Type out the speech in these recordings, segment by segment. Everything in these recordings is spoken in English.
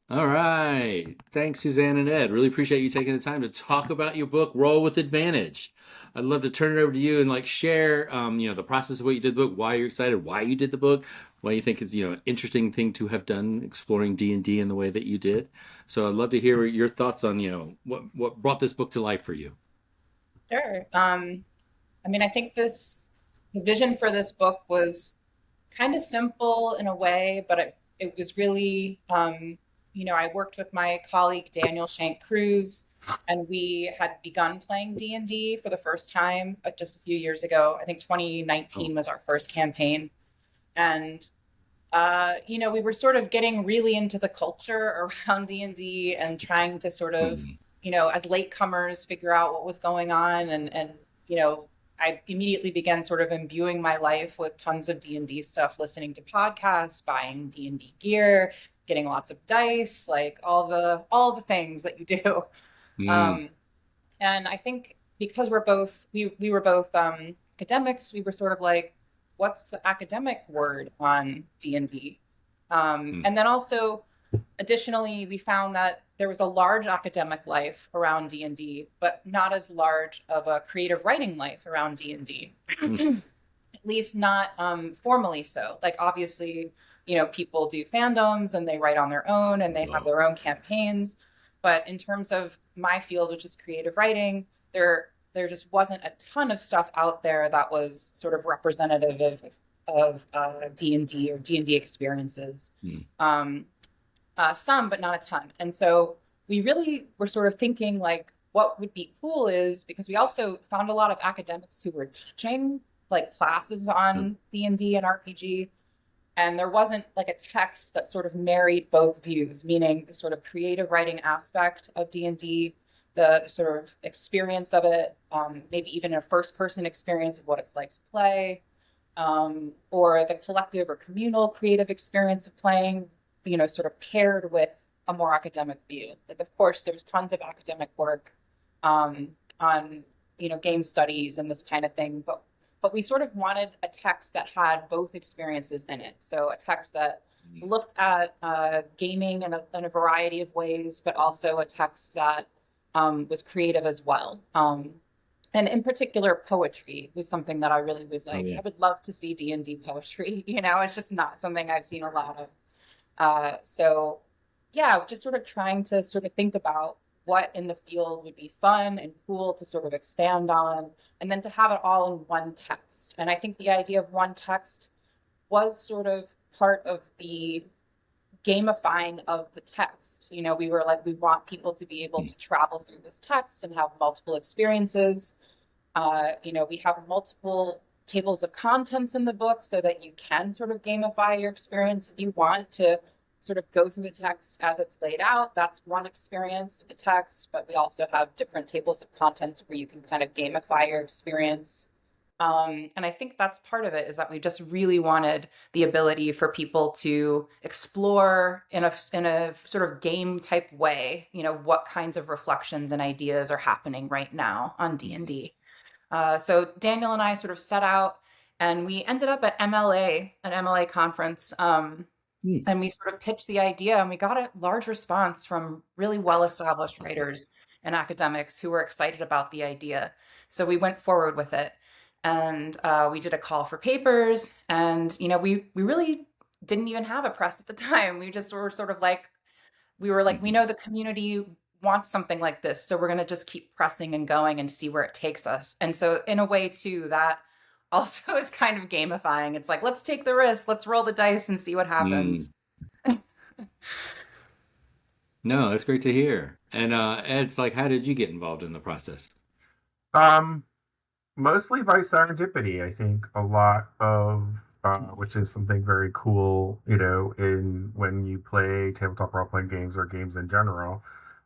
All right. Thanks, Suzanne and Ed. Really appreciate you taking the time to talk about your book, Roll with Advantage. I'd love to turn it over to you and share, the process of what you did the book, why you're excited, why you did the book, why you think it's, an interesting thing to have done, exploring D&D in the way that you did. So I'd love to hear your thoughts on, what brought this book to life for you. Sure. I think the vision for this book was kind of simple in a way, but it was really, I worked with my colleague Daniel Shank Cruz, and we had begun playing D&D for the first time just a few years ago. I think Oh. 2019 was our first campaign. And we were sort of getting really into the culture around D&D and trying to sort of, Hmm. as latecomers, figure out what was going on. And I immediately began sort of imbuing my life with tons of D&D stuff, listening to podcasts, buying D&D gear, getting lots of dice, like all the things that you do. Mm. Um, and I think because we were both academics, we were sort of like, what's the academic word on D&D? Mm. And then also, additionally, we found that there was a large academic life around D&D, but not as large of a creative writing life around D&D. Mm. At least not formally so. Like obviously, people do fandoms and they write on their own and they have Wow. their own campaigns. But in terms of my field, which is creative writing, there just wasn't a ton of stuff out there that was sort of representative of D&D or D&D experiences. Mm. Um, some, but not a ton. And so we really were sort of thinking like what would be cool is because we also found a lot of academics who were teaching like classes Mm. on D&D and RPG. And there wasn't like a text that sort of married both views, meaning the sort of creative writing aspect of D&D, the sort of experience of it, maybe even a first person experience of what it's like to play, or the collective or communal creative experience of playing, sort of paired with a more academic view. Like, of course, there's tons of academic work um, on, game studies and this kind of thing, but we sort of wanted a text that had both experiences in it. So a text that looked at gaming in a variety of ways, but also a text that was creative as well. And in particular, poetry was something that I really was Oh like, yeah. I would love to see D&D poetry. It's just not something I've seen a lot of. So yeah, just sort of trying to sort of think about what in the field would be fun and cool to sort of expand on, and then to have it all in one text. And I think the idea of one text was sort of part of the gamifying of the text. We were like, we want people to be able Mm. to travel through this text and have multiple experiences. We have multiple tables of contents in the book so that you can sort of gamify your experience if you want to sort of go through the text as it's laid out. That's one experience of the text, but we also have different tables of contents where you can kind of gamify your experience. And I think that's part of it is that we just really wanted the ability for people to explore in a sort of game type way, what kinds of reflections and ideas are happening right now on Mm. D&D. So Daniel and I sort of set out and we ended up at MLA, an MLA conference. Mm. And we sort of pitched the idea and we got a large response from really well-established writers and academics who were excited about the idea. So we went forward with it and we did a call for papers and, we really didn't even have a press at the time. We just were sort of like, we Mhm. know the community wants something like this, so we're going to just keep pressing and going and see where it takes us. And so, in a way, too, that also is kind of gamifying. It's like, let's take the risk, let's roll the dice and see what Mm. happens. No, that's great to hear. And Ed's how did you get involved in the process? Um, Mostly by serendipity, I think a lot of which is something very cool, in when you play tabletop role playing games or games in general.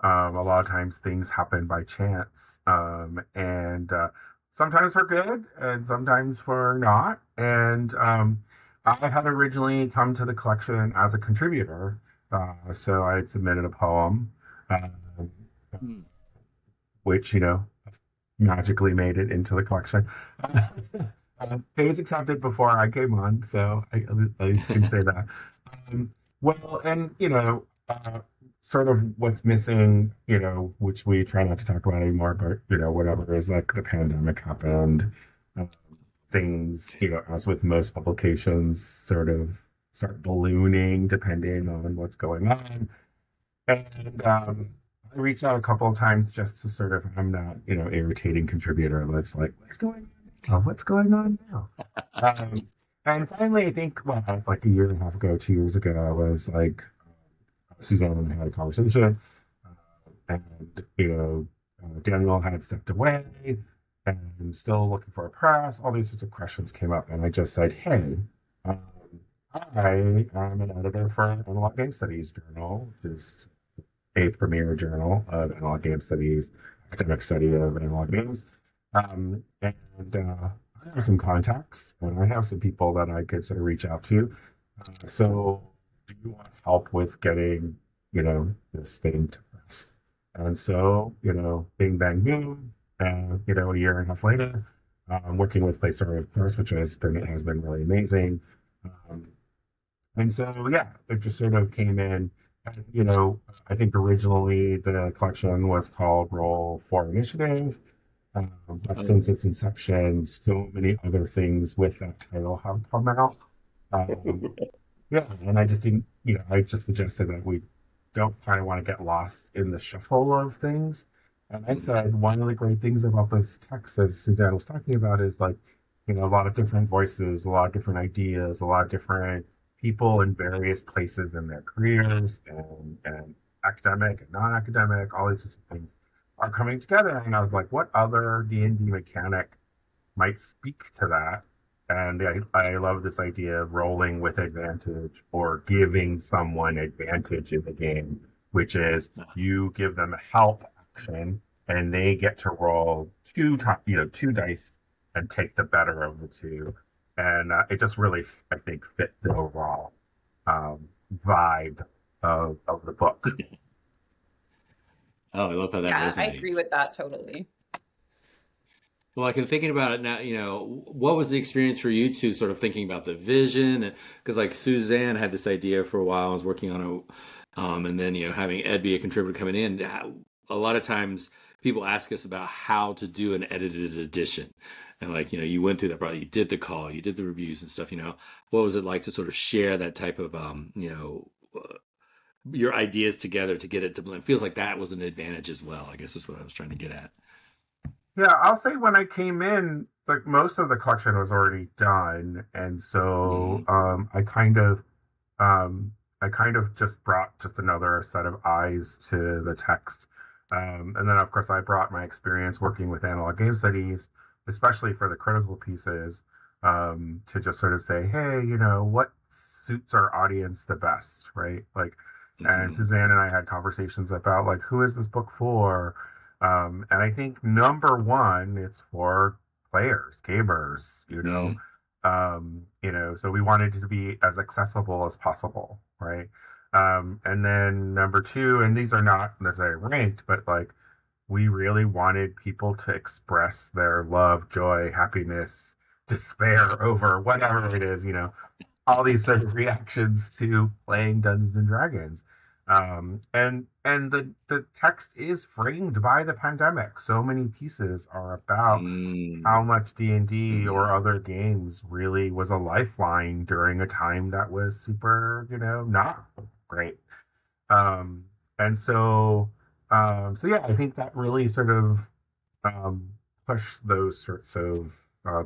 A lot of times things happen by chance, and sometimes for good, and sometimes for not. And I had originally come to the collection as a contributor, so I had submitted a poem, uh, Mm. which magically made it into the collection. It was accepted before I came on, so I at least can say that. Well, and sort of what's missing, which we try not to talk about anymore, but whatever, is like the pandemic happened. Um, Things, as with most publications, sort of start ballooning depending on what's going on. And I reached out a couple of times just to sort of, I'm not, irritating contributor. Let's like, what's going on? What's going on now? Um, and finally, I think, well, like a year and a half ago, 2 years ago, I was like, Suzanne and I had a conversation, and Daniel had stepped away, and still looking for a press. All these sorts of questions came up, and I just said, "Hey, um, I am an editor for Analog Game Studies Journal, which is a premier journal of analog game studies, academic study of analog games, and I have some contacts, and I have some people that I could sort of reach out to. So, do you want help with getting, this thing to press?" And so, bing, bang, boom. And, a year and a half later, I'm working with Placer, of course, which has been really amazing. Um, and so, yeah, it just sort of came in. And, I think originally the collection was called Roll for Initiative. But since its inception, so many other things with that title have come out. Um, yeah, and I just think, I just suggested that we don't kind of want to get lost in the shuffle of things. And I said, one of the great things about this text, as Suzanne was talking about, is like, a lot of different voices, a lot of different ideas, a lot of different people in various places in their careers and academic and non-academic, all these sorts of things are coming together. And I was like, what other D&D mechanic might speak to that? And I love this idea of rolling with advantage or giving someone advantage in the game, which is you give them a help action and they get to roll two dice and take the better of the two. And it just really, I think, fit the overall vibe of the book. Oh, I love how that Yeah, I resonates. agree with that totally. Well, like in thinking about it now, what was the experience for you two sort of thinking about the vision? Because like Suzanne had this idea for a while, I was working on it. And then, having Ed be a contributor coming in, a lot of times people ask us about how to do an edited edition. And like, you went through that, probably you did the call, you did the reviews and stuff, what was it like to sort of share that type of, your ideas together to get it to blend? Feels like that was an advantage as well, I guess is what I was trying to get at. Yeah, I'll say when I came in, like most of the collection was already done, and so Mm-hmm. I kind of just brought just another set of eyes to the text, and then of course I brought my experience working with analog game studies, especially for the critical pieces, to just sort of say, hey, what suits our audience the best, right? Like, and Mm-hmm. Suzanne and I had conversations about like who is this book for. And I think number one, it's for players, gamers, Mm-hmm. so we wanted it to be as accessible as possible, right? And then number two, and these are not necessarily ranked, but like we really wanted people to express their love, joy, happiness, despair over whatever it is, all these sort of reactions to playing Dungeons and Dragons. And the text is framed by the pandemic. So many pieces are about how much D&D Mm-hmm. or other games really was a lifeline during a time that was super, not great. Um, and so yeah, I think that really sort of um, pushed those sorts of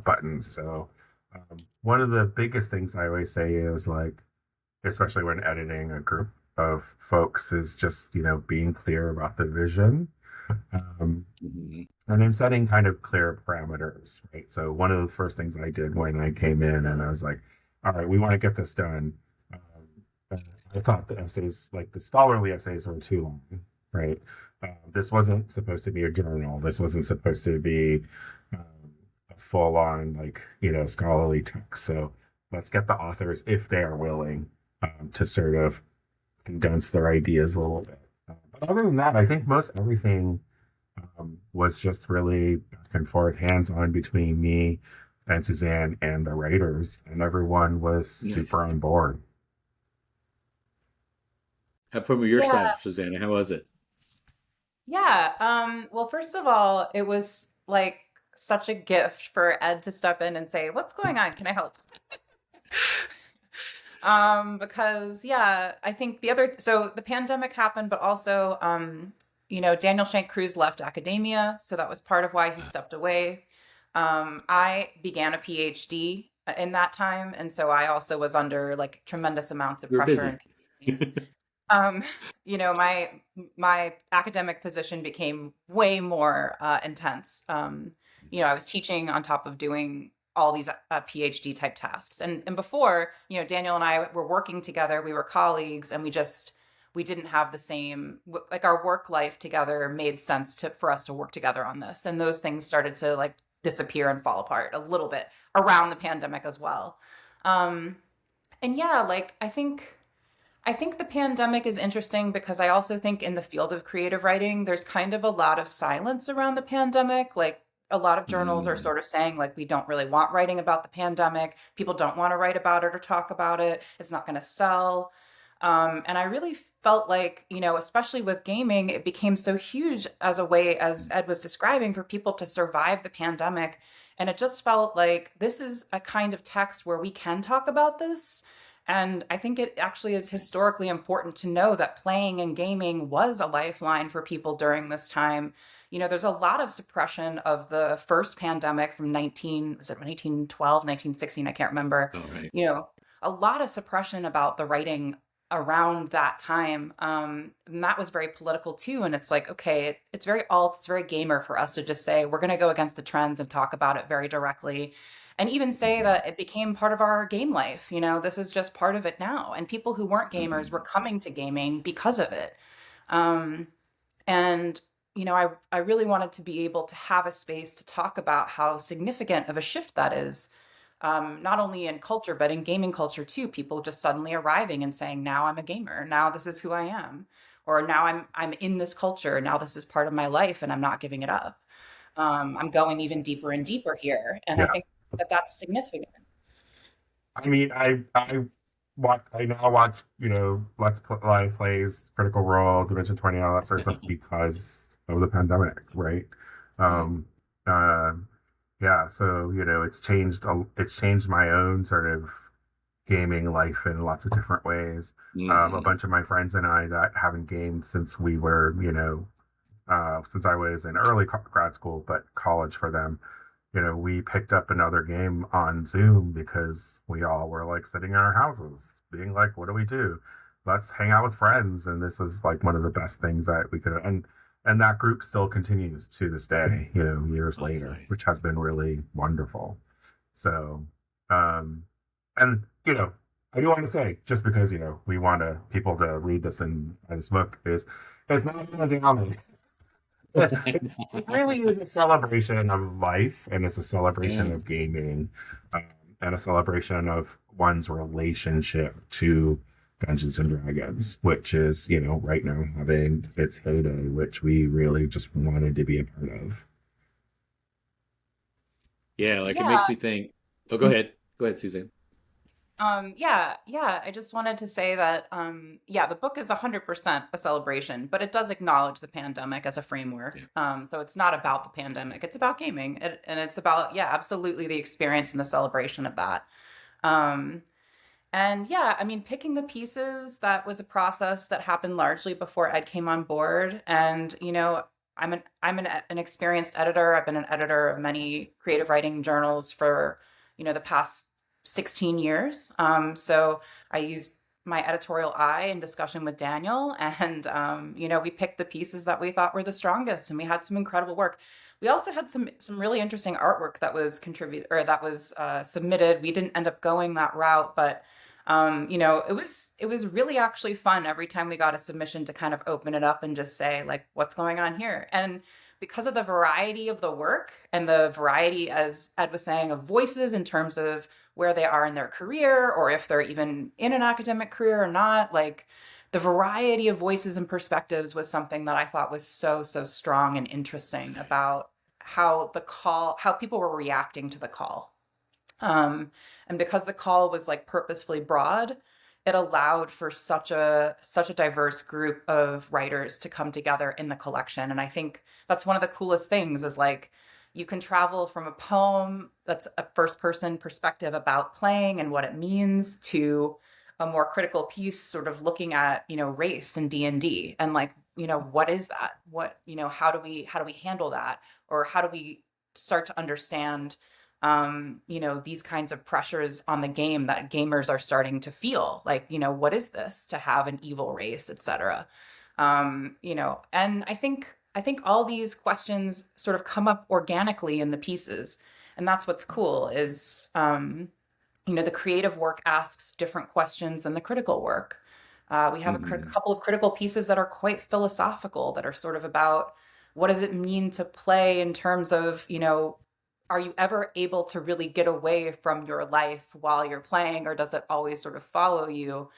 buttons. So one of the biggest things I always say is like, especially when editing a group of folks, is just being clear about the vision, Mm-hmm. and then setting kind of clear parameters, right? So one of the first things I did when I came in, and I was like, all right, we want to get this done. I thought the essays, like the scholarly essays, were too long, right? This wasn't supposed to be a journal. This wasn't supposed to be a full on, like, scholarly text. So let's get the authors, if they are willing, to sort of condense their ideas a little bit. But other than that, I think most everything was just really back and forth, hands on between me and Suzanne and the writers, and everyone was Nice. super on board. From your Yeah, side, Susanna, how was it? yeah. Well, first of all, it was like such a gift for Ed to step in and say, "What's going on? Can I help?" Because yeah, I think so the pandemic happened, but also, Daniel Shank Cruz left academia, so that was part of why he stepped away. I began a PhD in that time, and so I also was under like tremendous amounts of You're pressure busy. and constraint. Um, my academic position became way more intense. I was teaching on top of doing all these PhD type tasks, and before, Daniel and I were working together. We were colleagues, and we didn't have the same like our work life together made sense for us to work together on this, and those things started to like disappear and fall apart a little bit around the pandemic as well. Um, and yeah, like I think the pandemic is interesting because I also think in the field of creative writing, there's kind of a lot of silence around the pandemic. Like a lot of journals are Mm, sort of saying, like, we don't really want writing about the pandemic. People don't want to write about it or talk about it. It's not going to sell. And I really felt like, especially with gaming, it became so huge as a way, as Ed was describing, for people to survive the pandemic. And it just felt like this is a kind of text where we can talk about this. And I think it actually is historically important to know that playing and gaming was a lifeline for people during this time. There's a lot of suppression of the first pandemic from 19, was it 1912, 1916? I can't remember. all right. You know, a lot of suppression about the writing around that time. And that was very political too. And it's like, okay, it's very gamer for us to just say, we're going to go against the trends and talk about it very directly and even say Hmm. that it became part of our game life. This is just part of it now. And people who weren't gamers were Hmm. coming to gaming because of it. Um, and I really wanted to be able to have a space to talk about how significant of a shift that is, not only in culture but in gaming culture too. People just suddenly arriving and saying, "Now I'm a gamer. Now this is who I am," or "Now I'm in this culture. Now this is part of my life, and I'm not giving it up. I'm going even deeper and deeper here." And I Yeah. think that that's significant. I mean, I now watch, Let's Play plays, Critical Role, Dimension 20, all that sort of stuff because of the pandemic, right? Right. Um, uh, yeah, so, it's changed my own sort of gaming life in lots of different ways. A Hmm. bunch of my friends and I that haven't gamed since we were, since I was in early grad school, but college for them, we picked up another game on Zoom because we all were like sitting in our houses, being like, what do we do? Let's hang out with friends. And this is like one of the best things that we could, and that group still continues to this day, years Oh, that's later, nice. which has been really wonderful. So, um, and, I do want to say, just because, we want people to read this in this book is, it's not a downer. It really is a celebration of life, and it's a celebration Yeah. of gaming, um, and a celebration of one's relationship to Dungeons and Dragons, which is, right now having its heyday, which we really just wanted to be a part of. Yeah, like it Yeah. makes me think. Oh, go ahead. Go ahead, Suzanne. Yeah. I just wanted to say that, yeah, the book is 100% a celebration, but it does acknowledge the pandemic as a framework. Yeah. So it's not about the pandemic; it's about gaming, and it's about, yeah, absolutely the experience and the celebration of that. Um, And yeah, I mean, picking the pieces, that was a process that happened largely before Ed came on board. And, I'm an experienced editor. I've been an editor of many creative writing journals for, the past 16 years. So I used my editorial eye in discussion with Daniel, and we picked the pieces that we thought were the strongest, and we had some incredible work. We also had some really interesting artwork that was contributed, or that was submitted. We didn't end up going that route, but it was really actually fun every time we got a submission to kind of open it up and just say, like, what's going on here? And because of the variety of the work and the variety, as Ed was saying, of voices in terms of where they are in their career, or if they're even in an academic career or not, like, the variety of voices and perspectives was something that I thought was so, so strong and interesting about how people were reacting to the call. Um, and because the call was like purposefully broad, it allowed for such a diverse group of writers to come together in the collection. And I think that's one of the coolest things is like you can travel from a poem that's a first person perspective about playing and what it means to a more critical piece sort of looking at, race and D&D and like, what is that? What, how do we handle that? Or how do we start to understand these kinds of pressures on the game that gamers are starting to feel like, what is this to have an evil race, etc. And I think all these questions sort of come up organically in the pieces. And that's what's cool is, the creative work asks different questions than the critical work. We have a Hmm. couple of critical pieces that are quite philosophical, that are sort of about what does it mean to play in terms of, are you ever able to really get away from your life while you're playing, or does it always sort of follow you?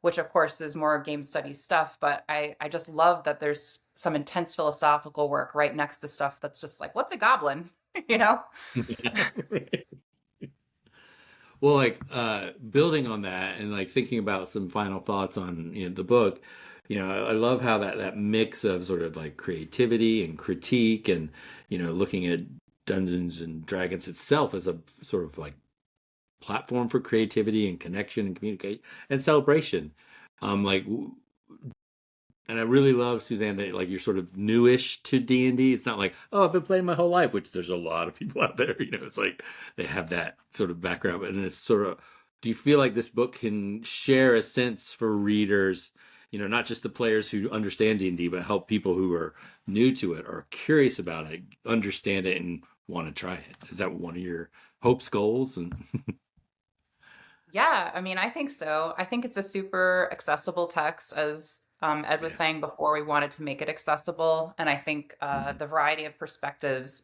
Which, of course, is more game study stuff. But I just love that there's some intense philosophical work right next to stuff that's just like, what's a goblin? you know? Well, like building on that and like thinking about some final thoughts on the book, I love how that mix of sort of like creativity and critique and looking at Dungeons and Dragons itself as a sort of like platform for creativity and connection and communicate and celebration. Like and I really love Suzanne that like you're sort of newish to D&D. It's not like, oh, I've been playing my whole life, which there's a lot of people out there. It's like they have that sort of background, and it's sort of. Do you feel like this book can share a sense for readers? Not just the players who understand D&D, but help people who are new to it or curious about it understand it and want to try it. Is that one of your hopes, goals, and Yeah, I mean, I think so. I think it's a super accessible text, as Ed was yeah. saying before, we wanted to make it accessible. And I think Mhm. the variety of perspectives,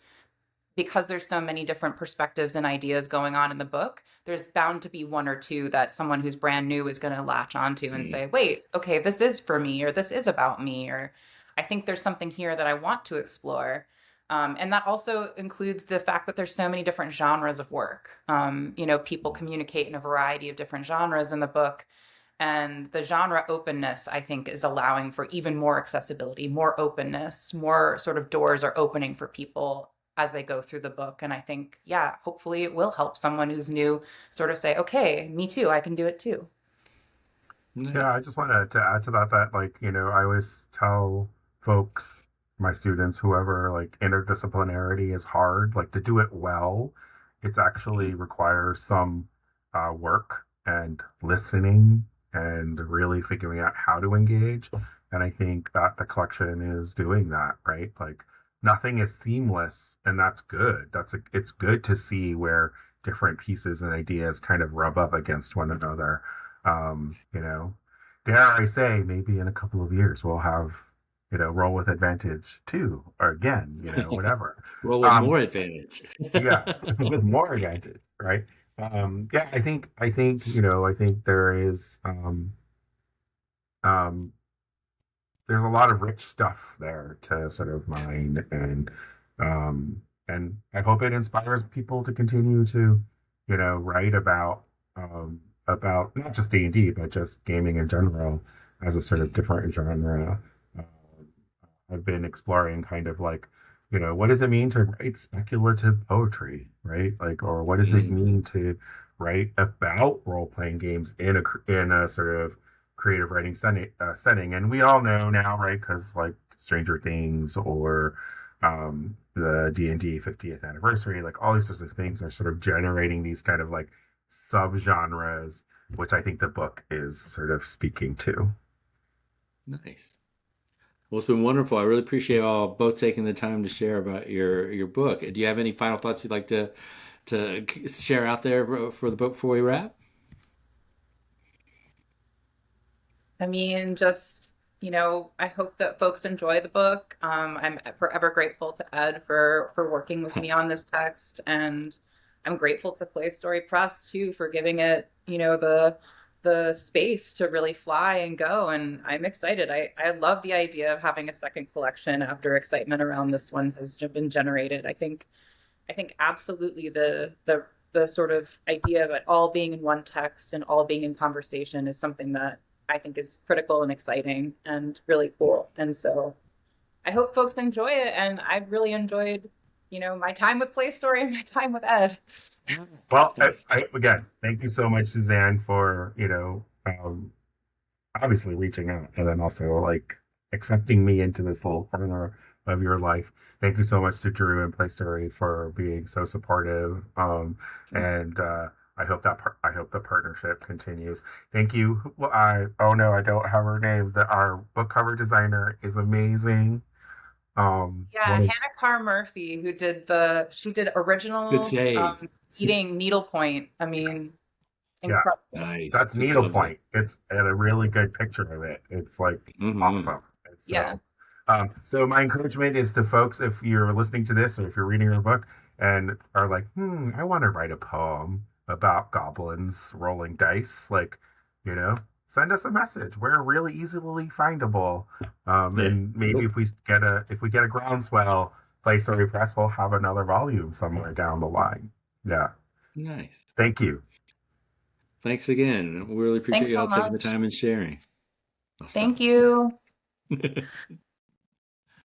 because there's so many different perspectives and ideas going on in the book, there's bound to be one or two that someone who's brand new is going to latch onto and Mm. say, wait, okay, this is for me, or this is about me, or I think there's something here that I want to explore. And that also includes the fact that there's so many different genres of work. People communicate in a variety of different genres in the book. And the genre openness, I think, is allowing for even more accessibility, more openness, more sort of doors are opening for people as they go through the book. And I think, yeah, hopefully it will help someone who's new sort of say, okay, me too, I can do it too. Yeah, I Nice. just wanted to add to that like, I always tell folks, my students, whoever, like interdisciplinarity is hard. Like to do it well, it's actually Mhm. requires some work and listening and really figuring out how to engage. And I think that the collection is doing that, right? Like nothing is seamless, and that's good. It's good to see where different pieces and ideas kind of rub up against one another. um, you know, dare I say, maybe in a couple of years we'll have, roll with advantage too, or again, whatever. Roll with Um, more advantage. yeah, with more advantage, right? Yeah, I think there is, um, there's a lot of rich stuff there to sort of Yeah. mine, and I hope it inspires people to continue to, write um, about not just D&D but just gaming in general as a sort of Mhm. different genre. Uh, I've been exploring kind of like, what does it mean to write speculative poetry, right? Like, or what does it Mm. mean to write about role-playing games in a sort of creative writing setting? And we all know now, right? Because like Stranger Things or the D&D 50th anniversary, like all these sorts of things are sort of generating these kind of like subgenres, which I think the book is sort of speaking to. Nice. Well, it's been wonderful. I really appreciate all both taking the time to share about your book. Do you have any final thoughts you'd like to share out there for the book before we wrap? I mean, just, I hope that folks enjoy the book. I'm forever grateful to Ed for working with me on this text, and I'm grateful to Play Story Press too for giving it, the space to really fly and go. And I'm excited. I love the idea of having a second collection after excitement around this one has been generated. I think absolutely the the sort of idea of it all being in one text and all being in conversation is something that I think is critical and exciting and really cool. And so I hope folks enjoy it. And I've really enjoyed, my time with Play Story and my time with Ed. Well, Nice. again, thank you so much, Suzanne, for obviously reaching out and then also like accepting me into this little corner of your life. Thank you so much to Drew and Play Story for being so supportive. And I hope the partnership continues. Thank you. Well, oh no, I don't have her name. Our book cover designer is amazing. Yeah, One of, Hannah Carr Murphy, she did Good original save. eating needlepoint. I mean, yeah, incredible. Nice. that's Just loved it. needlepoint. It's and a really good picture of it. It's like Hmm. awesome. And Yeah. so my encouragement is to folks, if you're listening to this or if you're reading your book and are like, I want to write a poem about goblins rolling dice, like, you know, send us a message. We're really easily findable. Yeah. And maybe Cool. if we get a groundswell, Play Story Press will have another volume somewhere down the line. Yeah. Nice. Thank you. Thanks again. We really appreciate Thanks so y'all taking the much. time and sharing. I'll Thank stop. you.